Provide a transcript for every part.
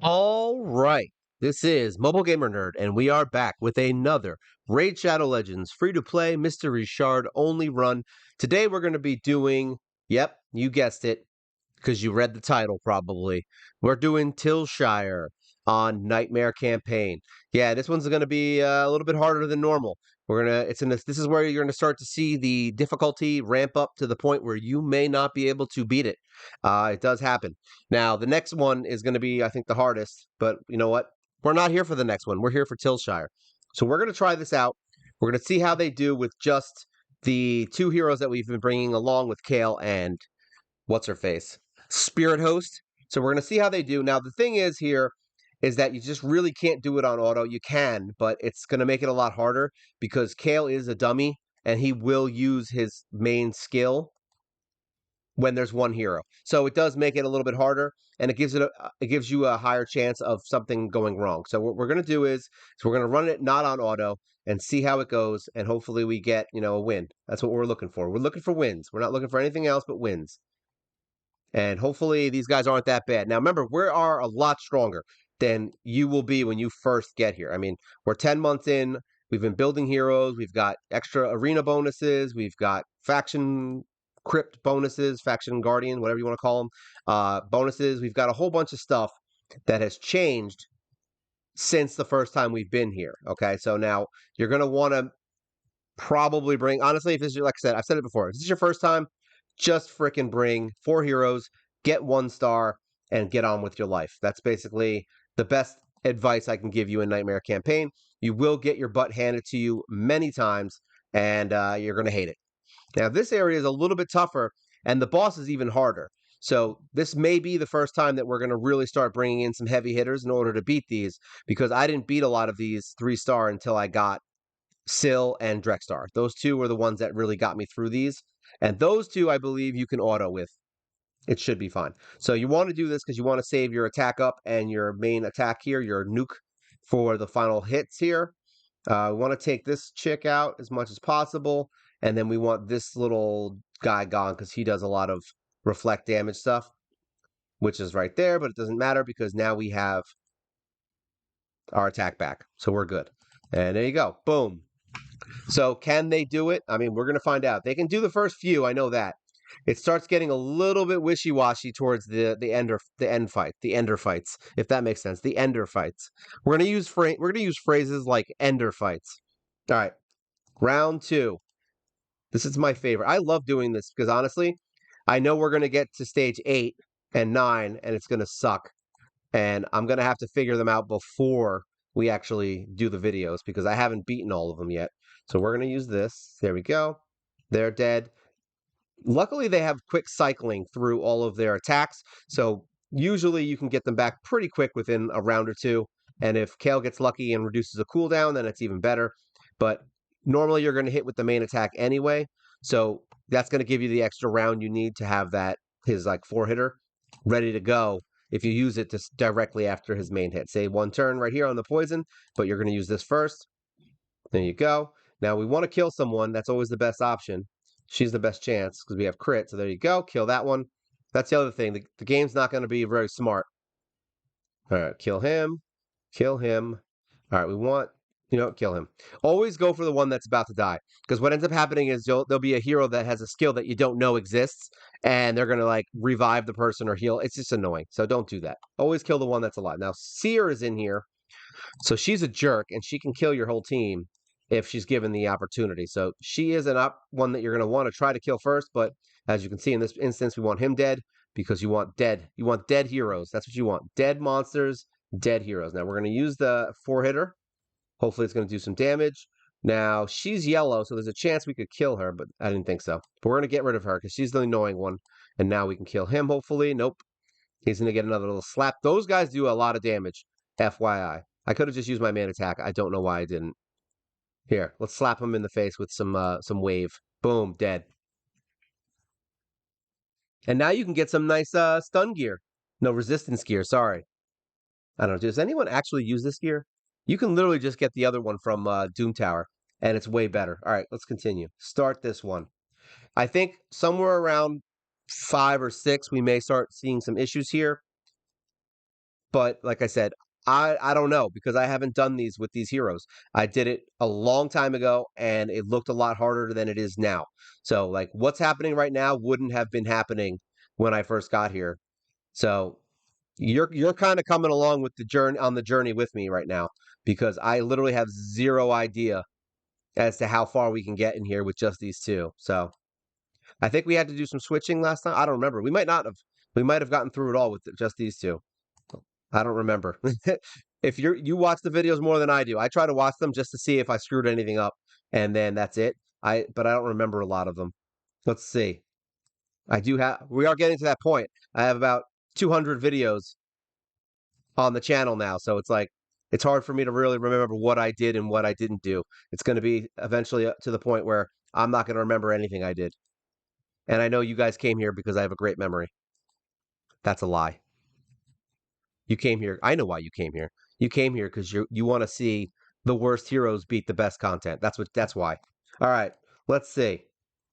All right. This is Mobile Gamer Nerd, and we are back with another Raid Shadow Legends free to play mystery shard only run. Today we're going to be doing, yep, you guessed it, because you read the title probably. We're doing Tilshire on Nightmare Campaign. Yeah, this one's going to be a little bit harder than normal. This is where you're gonna start to see the difficulty ramp up to the point where you may not be able to beat it. It does happen. Now the next one is gonna be, I think, the hardest. But you know what? We're not here for the next one. We're here for Tilshire. So we're gonna try this out. We're gonna see how they do with just the two heroes that we've been bringing along with Kale and what's her face, Spirit Host. So we're gonna see how they do. Now the thing is here is that you just really can't do it on auto. You can, but it's gonna make it a lot harder because Kale is a dummy and he will use his main skill when there's one hero. So it does make it a little bit harder, and it gives you a higher chance of something going wrong. So what we're gonna do is we're gonna run it not on auto and see how it goes, and hopefully we get a win. That's what we're looking for. We're looking for wins. We're not looking for anything else but wins. And hopefully these guys aren't that bad. Now remember, we are a lot stronger than you will be when you first get here. I mean, we're 10 months in. We've been building heroes. We've got extra arena bonuses. We've got faction crypt bonuses, faction guardian, whatever you want to call them, bonuses. We've got a whole bunch of stuff that has changed since the first time we've been here. Okay, so now you're going to want to probably bring, honestly, if this is like I said, I've said it before, if this is your first time, just fricking bring 4 heroes, get 1 star, and get on with your life. That's basically the best advice I can give you in Nightmare Campaign. You will get your butt handed to you many times, and you're going to hate it. Now, this area is a little bit tougher, and the boss is even harder. So this may be the first time that we're going to really start bringing in some heavy hitters in order to beat these, because I didn't beat a lot of these 3-star until I got Syl and Drexstar. Those two were the ones that really got me through these. And those two, I believe you can auto with. It should be fine. So you want to do this because you want to save your attack up and your main attack here, your nuke for the final hits here. We want to take this chick out as much as possible. And then we want this little guy gone because he does a lot of reflect damage stuff, which is right there, but it doesn't matter because now we have our attack back. So we're good. And there you go. Boom. So can they do it? I mean, we're going to find out. They can do the first few. I know that. It starts getting a little bit wishy-washy towards the ender fights, if that makes sense. The ender fights. We're going to use phrases like ender fights. All right. Round 2. This is my favorite. I love doing this because honestly, I know we're going to get to stage 8 and 9 and it's going to suck. And I'm going to have to figure them out before we actually do the videos because I haven't beaten all of them yet. So we're going to use this. There we go. They're dead. Luckily, they have quick cycling through all of their attacks. So usually you can get them back pretty quick within a round or two. And if Kale gets lucky and reduces a cooldown, then it's even better. But normally you're going to hit with the main attack anyway. So that's going to give you the extra round you need to have his like 4-hitter ready to go if you use it directly after his main hit. Say 1 turn right here on the poison, but you're going to use this first. There you go. Now we want to kill someone. That's always the best option. She's the best chance because we have crit. So there you go. Kill that one. That's the other thing. The game's not going to be very smart. All right, kill him. Kill him. All right, we want, kill him. Always go for the one that's about to die. Because what ends up happening is there'll be a hero that has a skill that you don't know exists, and they're going to like revive the person or heal. It's just annoying. So don't do that. Always kill the one that's alive. Now, Seer is in here. So she's a jerk, and she can kill your whole team if she's given the opportunity. So she is one that you're going to want to try to kill first. But as you can see in this instance, we want him dead because you want dead. You want dead heroes. That's what you want. Dead monsters, dead heroes. Now we're going to use the 4-hitter. Hopefully it's going to do some damage. Now she's yellow, so there's a chance we could kill her, but I didn't think so. But we're going to get rid of her because she's the annoying one. And now we can kill him, hopefully. Nope. He's going to get another little slap. Those guys do a lot of damage, FYI. I could have just used my main attack. I don't know why I didn't. Here, let's slap him in the face with some wave. Boom, dead. And now you can get some nice stun gear. No, resistance gear, sorry. I don't know, does anyone actually use this gear? You can literally just get the other one from Doom Tower, and it's way better. All right, let's continue. Start this one. I think somewhere around 5 or 6, we may start seeing some issues here. But like I said, I don't know because I haven't done these with these heroes. I did it a long time ago and it looked a lot harder than it is now. So like what's happening right now wouldn't have been happening when I first got here. So you're kind of coming along with the journey with me right now because I literally have zero idea as to how far we can get in here with just these two. So I think we had to do some switching last time. I don't remember. We might not have. We might have gotten through it all with just these two. I don't remember. If you watch the videos more than I do, I try to watch them just to see if I screwed anything up, and then that's it. But I don't remember a lot of them. Let's see. I do have. We are getting to that point. I have about 200 videos on the channel now, so it's like it's hard for me to really remember what I did and what I didn't do. It's going to be eventually up to the point where I'm not going to remember anything I did. And I know you guys came here because I have a great memory. That's a lie. You came here. I know why you came here. You came here because you want to see the worst heroes beat the best content. That's why. All right. Let's see.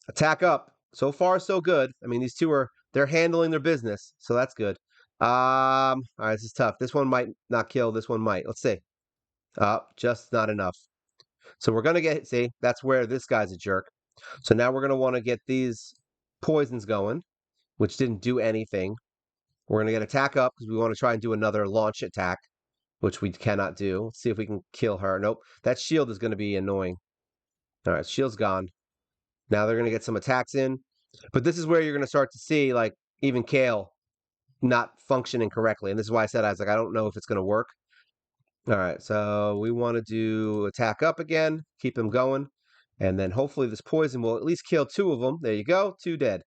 Attack up. So far, so good. I mean, these two they're handling their business, so that's good. All right, this is tough. This one might not kill. This one might. Let's see. Just not enough. So we're gonna get see, that's where this guy's a jerk. So now we're gonna want to get these poisons going, which didn't do anything. We're gonna get attack up because we want to try and do another launch attack, which we cannot do. Let's see if we can kill her. Nope. That shield is gonna be annoying. All right, shield's gone. Now they're gonna get some attacks in. But this is where you're gonna start to see like even Kale not functioning correctly. And this is why I said I was like, I don't know if it's gonna work. All right, so we want to do attack up again, keep him going, and then hopefully this poison will at least kill two of them. There you go, two dead.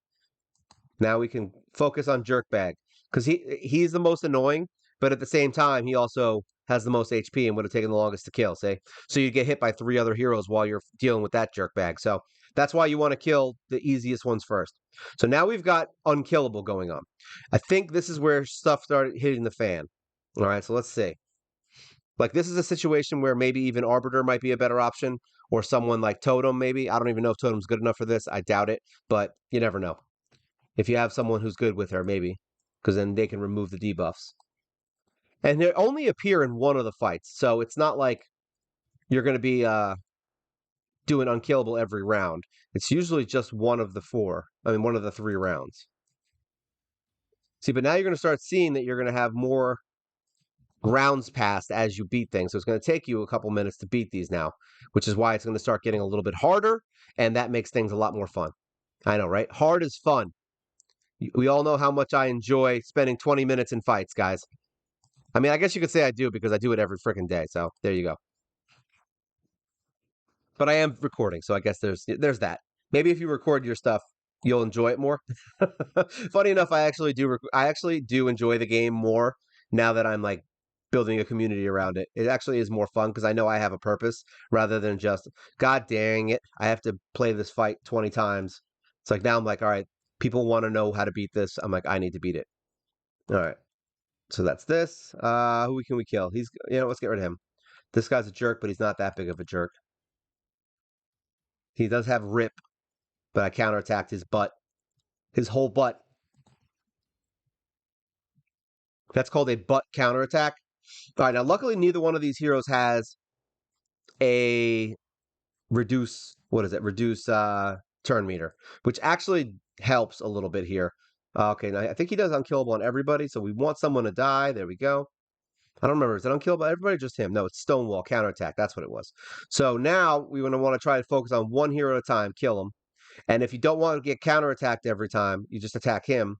Now we can focus on Jerkbag because he's the most annoying, but at the same time he also has the most HP and would have taken the longest to kill. Say, so you get hit by three other heroes while you're dealing with that Jerkbag. So that's why you want to kill the easiest ones first. So now we've got unkillable going on. I think this is where stuff started hitting the fan. All right, so let's see. Like this is a situation where maybe even Arbiter might be a better option, or someone like Totem. Maybe I don't even know if Totem's good enough for this. I doubt it, but you never know. If you have someone who's good with her, maybe because then they can remove the debuffs. And they only appear in one of the fights, so it's not like you're going to be doing unkillable every round. It's usually just one of the four. I mean, one of the 3 rounds. See, but now you're going to start seeing that you're going to have more rounds passed as you beat things. So it's going to take you a couple minutes to beat these now, which is why it's going to start getting a little bit harder, and that makes things a lot more fun. I know, right? Hard is fun. We all know how much I enjoy spending 20 minutes in fights, guys. I mean, I guess you could say I do because I do it every freaking day. So there you go. But I am recording, so I guess there's that. Maybe if you record your stuff, you'll enjoy it more. Funny enough, I actually do enjoy the game more now that I'm like building a community around it. It actually is more fun because I know I have a purpose rather than just God dang it, I have to play this fight 20 times. It's like now I'm like, all right, people want to know how to beat this. I'm like, I need to beat it. All right. So that's this. Who can we kill? Let's get rid of him. This guy's a jerk, but he's not that big of a jerk. He does have rip, but I counterattacked his butt. His whole butt. That's called a butt counterattack. All right, now luckily neither one of these heroes has a reduce turn meter, which actually helps a little bit here. Okay, now I think he does unkillable on everybody, so we want someone to die. There we go. I don't remember. Is it unkillable everybody? Just him? No, it's Stonewall counterattack. That's what it was. So now we want to try to focus on one hero at a time, kill him. And if you don't want to get counterattacked every time, you just attack him,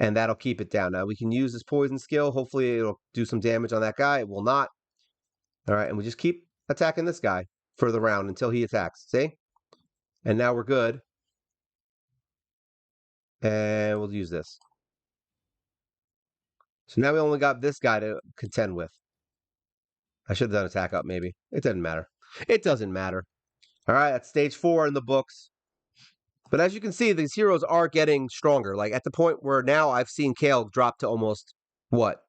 and that'll keep it down. Now we can use this poison skill. Hopefully it'll do some damage on that guy. It will not. All right, and we just keep attacking this guy for the round until he attacks. See? And now we're good. And we'll use this. So now we only got this guy to contend with. I should have done attack up, maybe. It doesn't matter. It doesn't matter. All right, that's stage 4 in the books. But as you can see, these heroes are getting stronger. Like at the point where now I've seen Kale drop to almost, what?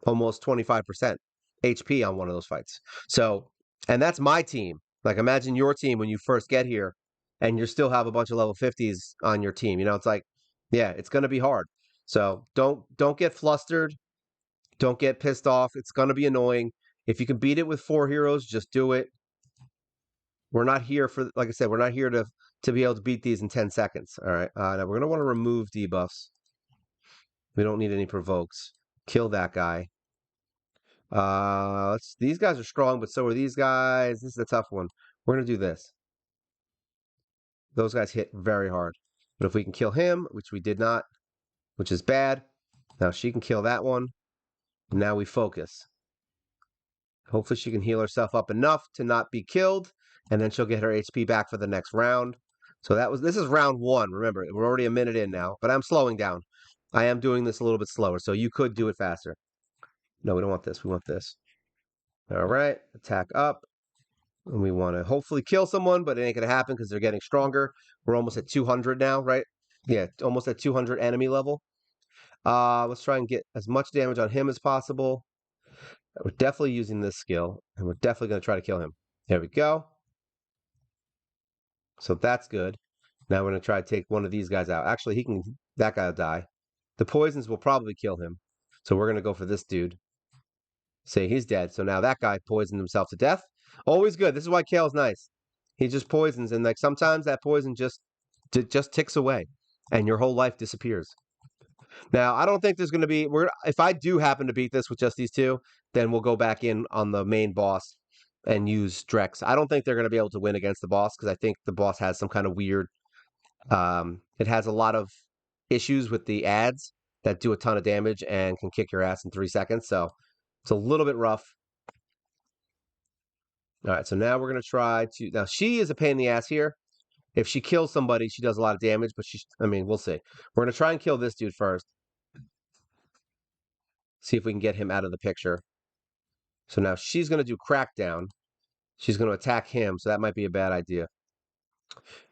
Almost 25% HP on one of those fights. So, and that's my team. Like imagine your team when you first get here and you still have a bunch of level 50s on your team. It's like, yeah, it's going to be hard. So don't get flustered. Don't get pissed off. It's going to be annoying. If you can beat it with 4 heroes, just do it. We're not here for, like I said, we're not here to be able to beat these in 10 seconds. All right. Now we're going to want to remove debuffs. We don't need any provokes. Kill that guy. These guys are strong, but so are these guys. This is a tough one. We're going to do this. Those guys hit very hard. But if we can kill him, which we did not, which is bad. Now she can kill that one. Now we focus. Hopefully she can heal herself up enough to not be killed, and then she'll get her HP back for the next round. So this is round 1. Remember, we're already a minute in now, but I'm slowing down. I am doing this a little bit slower, so you could do it faster. No, we don't want this. We want this. All right, attack up. And we want to hopefully kill someone, but it ain't going to happen because they're getting stronger. We're almost at 200 now, right? Yeah, almost at 200 enemy level. Let's try and get as much damage on him as possible. We're definitely using this skill, and we're definitely going to try to kill him. There we go. So that's good. Now we're going to try to take one of these guys out. Actually, that guy will die. The poisons will probably kill him. So we're going to go for this dude. Say he's dead. So now that guy poisoned himself to death. Always good. This is why Kale's nice. He just poisons, and like sometimes that poison just ticks away, and your whole life disappears. Now, I don't think there's going to be... if I do happen to beat this with just these two, then we'll go back in on the main boss and use Drex. I don't think they're going to be able to win against the boss, because I think the boss has some kind of weird... it has a lot of issues with the ads that do a ton of damage and can kick your ass in 3 seconds, so it's a little bit rough. All right, so now we're going to try to... Now, she is a pain in the ass here. If she kills somebody, she does a lot of damage, but we'll see. We're going to try and kill this dude first. See if we can get him out of the picture. So now she's going to do Crackdown. She's going to attack him, so that might be a bad idea.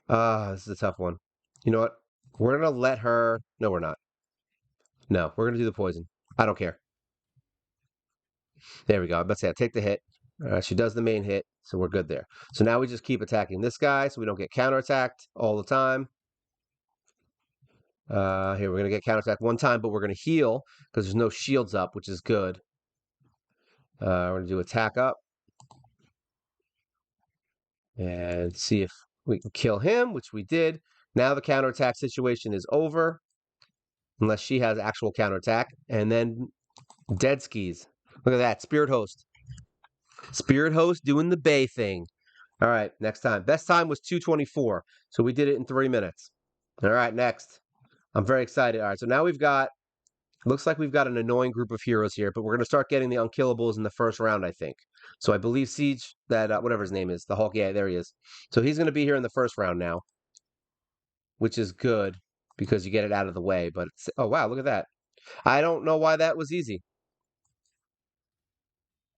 This is a tough one. You know what? We're going to let her... No, we're not. No, we're going to do the poison. I don't care. There we go. Let's say I take the hit. She does the main hit, so we're good there. So now we just keep attacking this guy so we don't get counterattacked all the time. Here, we're going to get counterattacked one time, but we're going to heal because there's no shields up, which is good. We're going to do attack up. And see if we can kill him, which we did. Now the counterattack situation is over. Unless she has actual counterattack. And then Dead Skis. Look at that. Spirit Host. Spirit Host doing the Bay thing. All right, next time. Best time was 2:24. So we did it in 3 minutes. All right, next. I'm very excited. All right, so now looks like we've got an annoying group of heroes here, but we're going to start getting the unkillables in the first round, I think. So I believe Siege, that whatever his name is, the Hulk, yeah, there he is. So he's going to be here in the first round now, which is good because you get it out of the way. But oh, wow, look at that. I don't know why that was easy.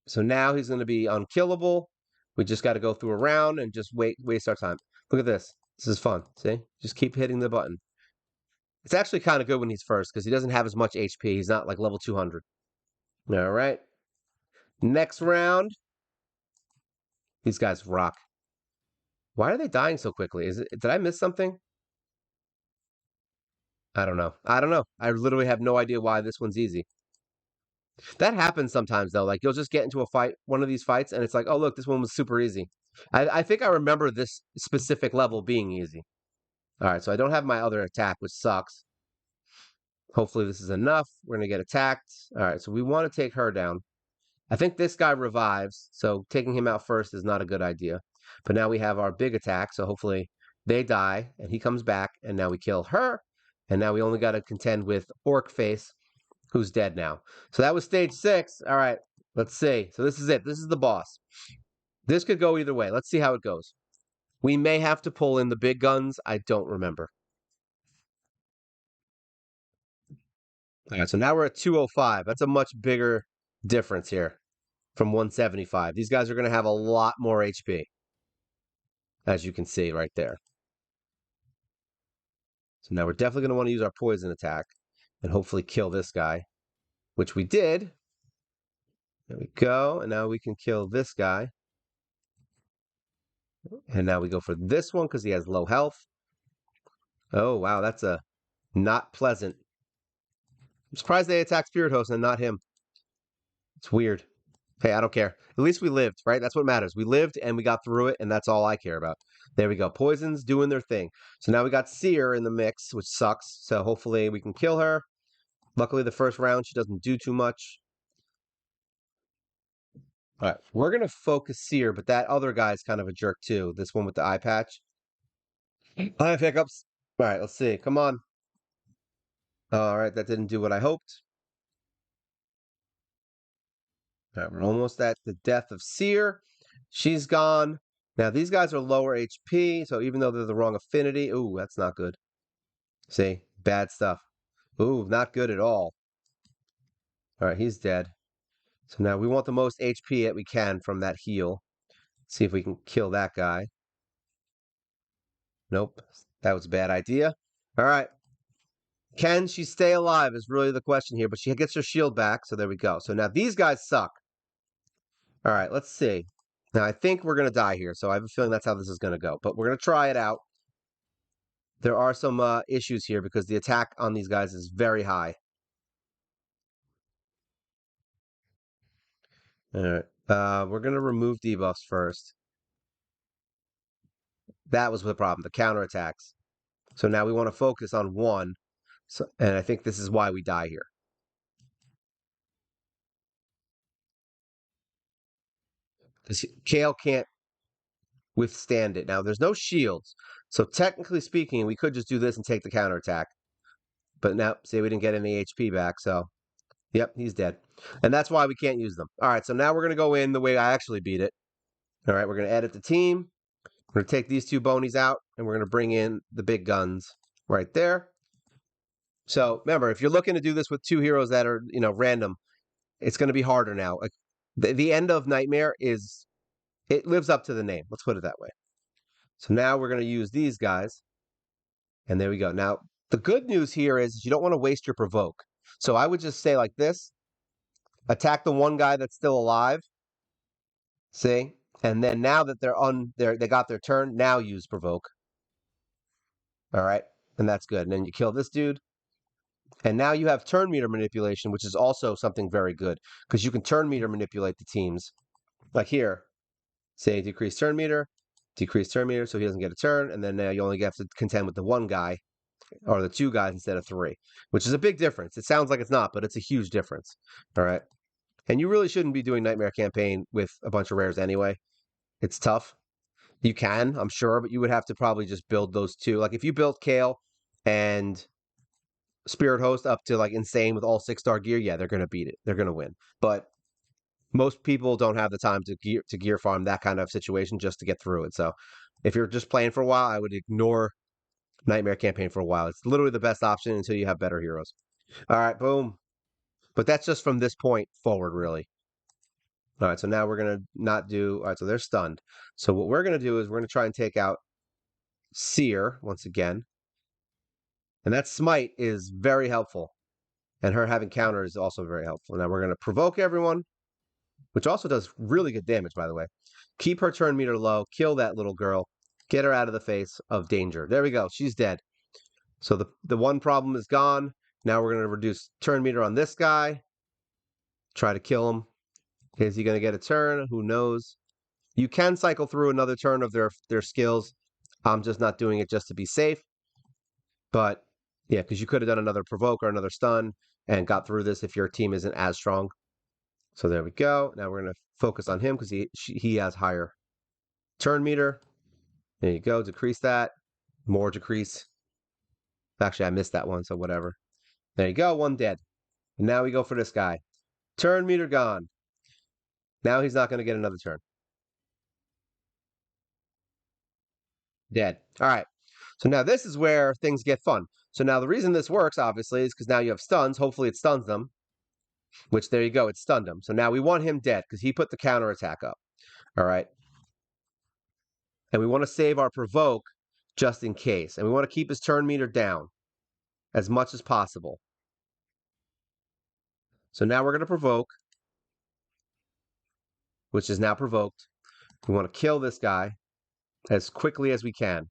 So now he's going to be unkillable. We just got to go through a round and just waste our time. Look at this. This is fun. See? Just keep hitting the button. It's actually kind of good when he's first because he doesn't have as much HP. He's not like level 200. All right. Next round. These guys rock. Why are they dying so quickly? Did I miss something? I don't know. I literally have no idea why this one's easy. That happens sometimes, though. Like, you'll just get into one of these fights, and it's like, oh, look, this one was super easy. I think I remember this specific level being easy. All right, so I don't have my other attack, which sucks. Hopefully this is enough. We're going to get attacked. All right, so we want to take her down. I think this guy revives, so taking him out first is not a good idea. But now we have our big attack, so hopefully they die, and he comes back, and now we kill her. And now we only got to contend with Orc Face, who's dead now. So that was stage 6. All right, let's see. So this is it. This is the boss. This could go either way. Let's see how it goes. We may have to pull in the big guns. I don't remember. All right, so now we're at 205. That's a much bigger difference here from 175. These guys are going to have a lot more HP, as you can see right there. So now we're definitely going to want to use our poison attack and hopefully kill this guy, which we did. There we go. And now we can kill this guy. And now we go for this one because he has low health. Oh, wow. That's a not pleasant. I'm surprised they attacked Spirit Host and not him. It's weird. Hey, I don't care. At least we lived, right? That's what matters. We lived and we got through it, and that's all I care about. There we go. Poison's doing their thing. So now we got Seer in the mix, which sucks. So hopefully we can kill her. Luckily, the first round she doesn't do too much. All right, we're gonna focus Seer, but that other guy's kind of a jerk too. This one with the eye patch. I have hiccups. All right, let's see. Come on. All right, that didn't do what I hoped. All right, we're almost at the death of Seer. She's gone. Now these guys are lower HP, so even though they're the wrong affinity, ooh, that's not good. See, bad stuff. Ooh, not good at all. All right, he's dead. So now we want the most HP that we can from that heal. See if we can kill that guy. Nope, that was a bad idea. All right. Can she stay alive is really the question here, but she gets her shield back, so there we go. So now these guys suck. All right, let's see. Now I think we're going to die here, so I have a feeling that's how this is going to go, but we're going to try it out. There are some issues here because the attack on these guys is very high. All right. We're going to remove debuffs first. That was the problem, the counterattacks. So now we want to focus on one. So, and I think this is why we die here. Because Kale can't withstand it. Now, there's no shields. So technically speaking, we could just do this and take the counterattack. But now, see, we didn't get any HP back, so... Yep, he's dead. And that's why we can't use them. All right, so now we're going to go in the way I actually beat it. All right, we're going to edit the team. We're going to take these two bonies out, and we're going to bring in the big guns right there. So remember, if you're looking to do this with two heroes that are, random, it's going to be harder now. Like the end of Nightmare it lives up to the name. Let's put it that way. So now we're going to use these guys. And there we go. Now, the good news here is you don't want to waste your provoke. So I would just say like this, attack the one guy that's still alive. See? And then now that they got their turn, now use provoke. All right. And that's good. And then you kill this dude. And now you have turn meter manipulation, which is also something very good because you can turn meter manipulate the teams. Like here, say decrease turn meter, so he doesn't get a turn, and then now you only have to contend with the one guy or the two guys instead of three, which is a big difference. It sounds like it's not, but it's a huge difference. All right. And you really shouldn't be doing Nightmare Campaign with a bunch of rares anyway. It's tough. You can, I'm sure, but you would have to probably just build those two. Like if you built Kale and Spirit Host up to like insane with all 6-star gear, yeah, they're gonna beat it. They're gonna win. But most people don't have the time to gear farm that kind of situation just to get through it. So if you're just playing for a while, I would ignore Nightmare Campaign for a while. It's literally the best option until you have better heroes. All right, boom. But that's just from this point forward, really. All right, so now we're gonna not do. All right, so they're stunned. So what we're gonna do is we're gonna try and take out Seer once again, and that smite is very helpful, and her having counter is also very helpful. Now we're gonna provoke everyone, which also does really good damage, by the way. Keep her turn meter low, kill that little girl, get her out of the face of danger. There we go, she's dead. So the one problem is gone. Now we're going to reduce turn meter on this guy, try to kill him. Is he going to get a turn? Who knows? You can cycle through another turn of their skills. I'm just not doing it just to be safe. But yeah, because you could have done another provoke or another stun and got through this if your team isn't as strong. So there we go. Now we're going to focus on him because he has higher turn meter. There you go. Decrease that. More decrease. Actually, I missed that one, so whatever. There you go. One dead. And now we go for this guy. Turn meter gone. Now he's not going to get another turn. Dead. All right. So now this is where things get fun. So now the reason this works, obviously, is because now you have stuns. Hopefully it stuns them. Which, there you go. It stunned him. So now we want him dead because he put the counter attack up. All right. And we want to save our provoke just in case. And we want to keep his turn meter down as much as possible. So now we're going to provoke, which is now provoked. We want to kill this guy as quickly as we can.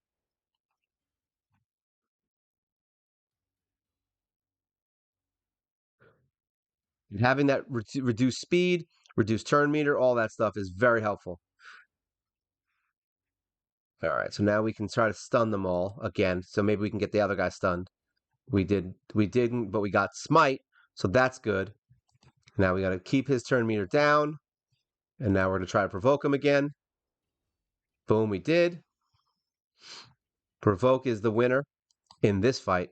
Having that reduced speed, reduced turn meter, all that stuff is very helpful. All right, so now we can try to stun them all again. So maybe we can get the other guy stunned. We didn't, but we got smite, so that's good. Now we got to keep his turn meter down, and now we're going to try to provoke him again. Boom, we did. Provoke is the winner in this fight.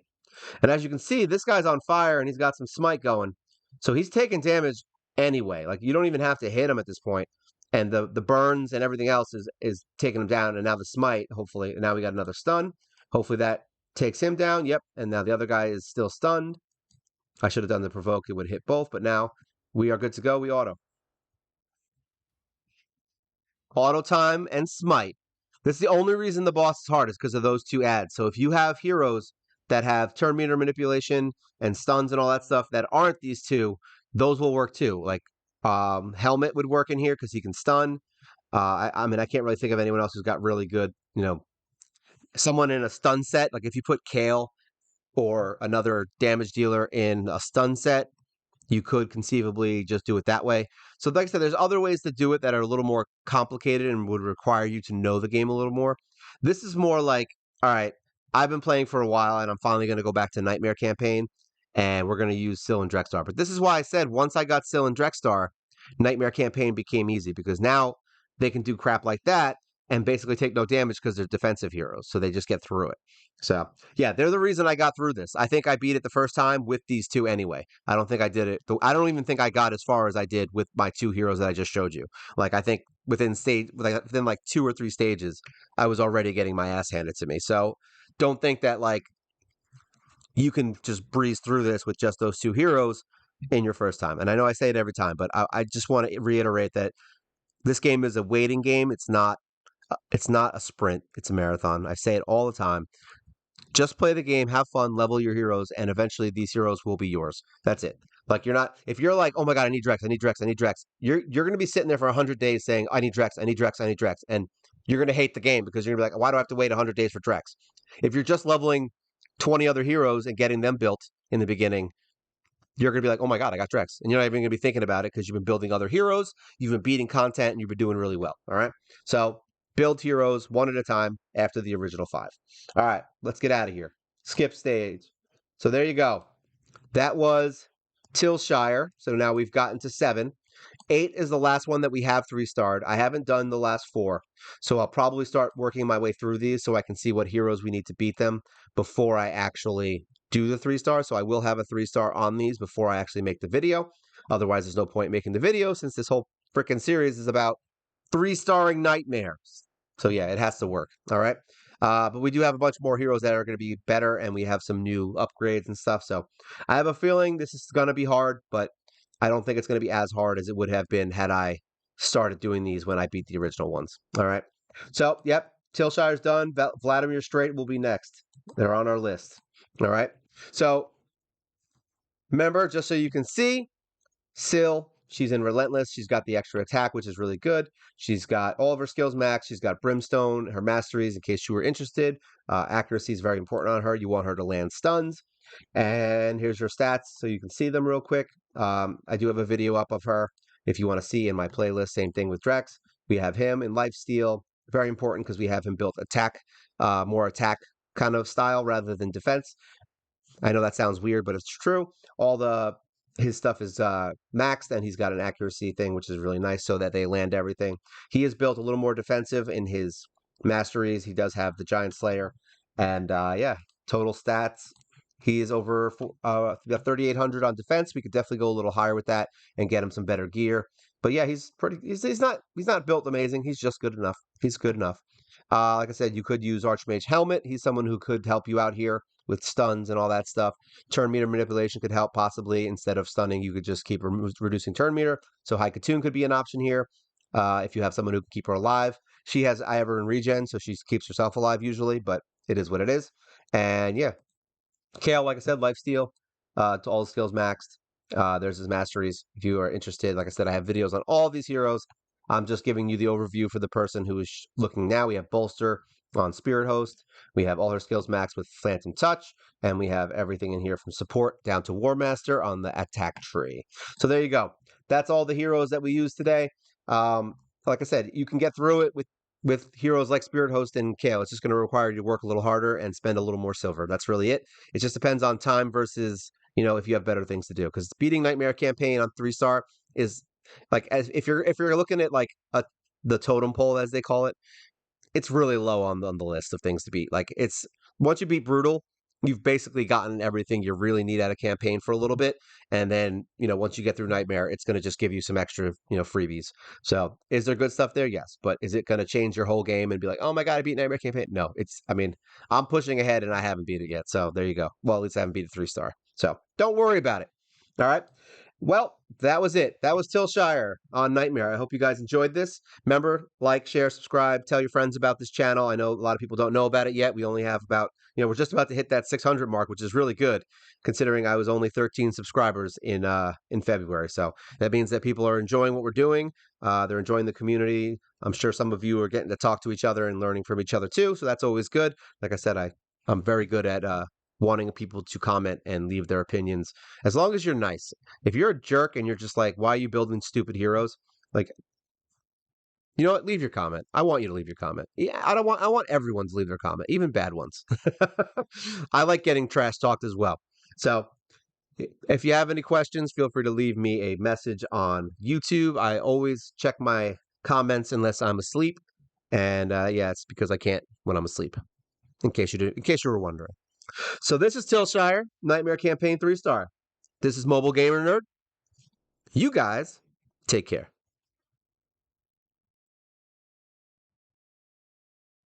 And as you can see, this guy's on fire and he's got some smite going. So he's taking damage anyway. Like you don't even have to hit him at this point. And the burns and everything else is taking him down. And now the smite, hopefully, and now we got another stun. Hopefully that takes him down. Yep. And now the other guy is still stunned. I should have done the provoke. It would hit both, but now we are good to go. We auto. Auto time and smite. This is the only reason the boss is hard is because of those two ads. So if you have heroes that have turn meter manipulation and stuns and all that stuff that aren't these two, those will work too. Like Helmet would work in here because he can stun. I mean, I can't really think of anyone else who's got really good, someone in a stun set. Like if you put Kale or another damage dealer in a stun set, you could conceivably just do it that way. So like I said, there's other ways to do it that are a little more complicated and would require you to know the game a little more. This is more like, all right, I've been playing for a while and I'm finally going to go back to Nightmare Campaign and we're going to use Syl and Drexstar. But this is why I said once I got Syl and Drexstar, Nightmare Campaign became easy because now they can do crap like that and basically take no damage because they're defensive heroes. So they just get through it. So, yeah, they're the reason I got through this. I think I beat it the first time with these two anyway. I don't think I did it. I don't even think I got as far as I did with my two heroes that I just showed you. Like, I think within like 2 or 3 stages, I was already getting my ass handed to me. So, don't think that, like, you can just breeze through this with just those two heroes in your first time. And I know I say it every time, but I just want to reiterate that this game is a waiting game. It's not a sprint. It's a marathon. I say it all the time. Just play the game, have fun, level your heroes, and eventually these heroes will be yours. That's it. Like you're not if you're like, oh my god, I need Drex, I need Drex, I need Drex. You're gonna be sitting there for 100 days saying, I need Drex, I need Drex, I need Drex, and you're gonna hate the game because you're gonna be like, why do I have to wait 100 days for Drex? If you're just leveling 20 other heroes and getting them built in the beginning, you're going to be like, oh my God, I got Drex. And you're not even going to be thinking about it because you've been building other heroes, you've been beating content, and you've been doing really well. All right. So build heroes one at a time after the original 5. All right. Let's get out of here. Skip stage. So there you go. That was Tilshire. So now we've gotten to 7. 8 is the last one that we have 3-starred. I haven't done the last 4. So I'll probably start working my way through these so I can see what heroes we need to beat them before I actually do the 3-star. So I will have a 3-star on these before I actually make the video. Otherwise, there's no point making the video since this whole freaking series is about 3-starring nightmares. So yeah, it has to work. All right. But we do have a bunch more heroes that are going to be better, and we have some new upgrades and stuff. So I have a feeling this is going to be hard, but I don't think it's going to be as hard as it would have been had I started doing these when I beat the original ones. All right. So, yep, Tilshire's done. Vladimir Strait will be next. They're on our list. All right. So, remember, just so you can see, Syl, she's in Relentless. She's got the extra attack, which is really good. She's got all of her skills max. She's got Brimstone, her masteries, in case you were interested. Accuracy is very important on her. You want her to land stuns. And here's her stats so you can see them real quick. I do have a video up of her if you want to see in my playlist. Same thing with Drex. We have him in Lifesteal. Very important because we have him built attack, more attack kind of style rather than defense. I know that sounds weird, but it's true. His stuff is maxed, and he's got an accuracy thing, which is really nice, so that they land everything. He is built a little more defensive in his masteries. He does have the Giant Slayer, and yeah, total stats. He is over 3,800 on defense. We could definitely go a little higher with that and get him some better gear. But yeah, he's not built amazing. He's just good enough. He's good enough. Like I said, you could use Archmage Helmet. He's someone who could help you out here with stuns and all that stuff. Turn meter manipulation could help possibly. Instead of stunning, you could just keep reducing turn meter. So Haikatoon could be an option here if you have someone who can keep her alive. She has Ivern regen, so she keeps herself alive usually, but it is what it is. And yeah, Kale, like I said, lifesteal to all the skills maxed. There's his masteries. If you are interested, like I said, I have videos on all these heroes. I'm just giving you the overview for the person who is looking now. We have Bolster, on Spirit Host. We have all her skills maxed with Phantom Touch, and we have everything in here from support down to War Master on the attack tree. So there you go. That's all the heroes that we use today. Like I said, you can get through it with heroes like Spirit Host and Kale. It's just going to require you to work a little harder and spend a little more silver. That's really it. It just depends on time versus, if you have better things to do. Because beating Nightmare Campaign on 3-star is like, if you're looking at like the totem pole, as they call it, it's really low on the list of things to beat. Like, it's once you beat Brutal, you've basically gotten everything you really need out of campaign for a little bit. And then, once you get through Nightmare, it's going to just give you some extra, freebies. So is there good stuff there? Yes. But is it going to change your whole game and be like, oh my God, I beat Nightmare campaign? No, I'm pushing ahead and I haven't beat it yet. So there you go. Well, at least I haven't beat a 3-star. So don't worry about it. All right. Well, that was it. That was Tilshire on Nightmare. I hope you guys enjoyed this. Remember, like, share, subscribe, tell your friends about this channel. I know a lot of people don't know about it yet. We only have about, we're just about to hit that 600 mark, which is really good considering I was only 13 subscribers in February. So that means that people are enjoying what we're doing. They're enjoying the community. I'm sure some of you are getting to talk to each other and learning from each other too. So that's always good. Like I said, I'm very good at wanting people to comment and leave their opinions as long as you're nice. If you're a jerk and you're just like, why are you building stupid heroes? Like, you know what? Leave your comment. I want you to leave your comment. Yeah, I want everyone to leave their comment, even bad ones. I like getting trash talked as well. So if you have any questions, feel free to leave me a message on YouTube. I always check my comments unless I'm asleep. And yeah, it's because I can't when I'm asleep. In case you were wondering. So this is Tilshire, Nightmare Campaign 3-star. This is Mobile Gamer Nerd. You guys take care.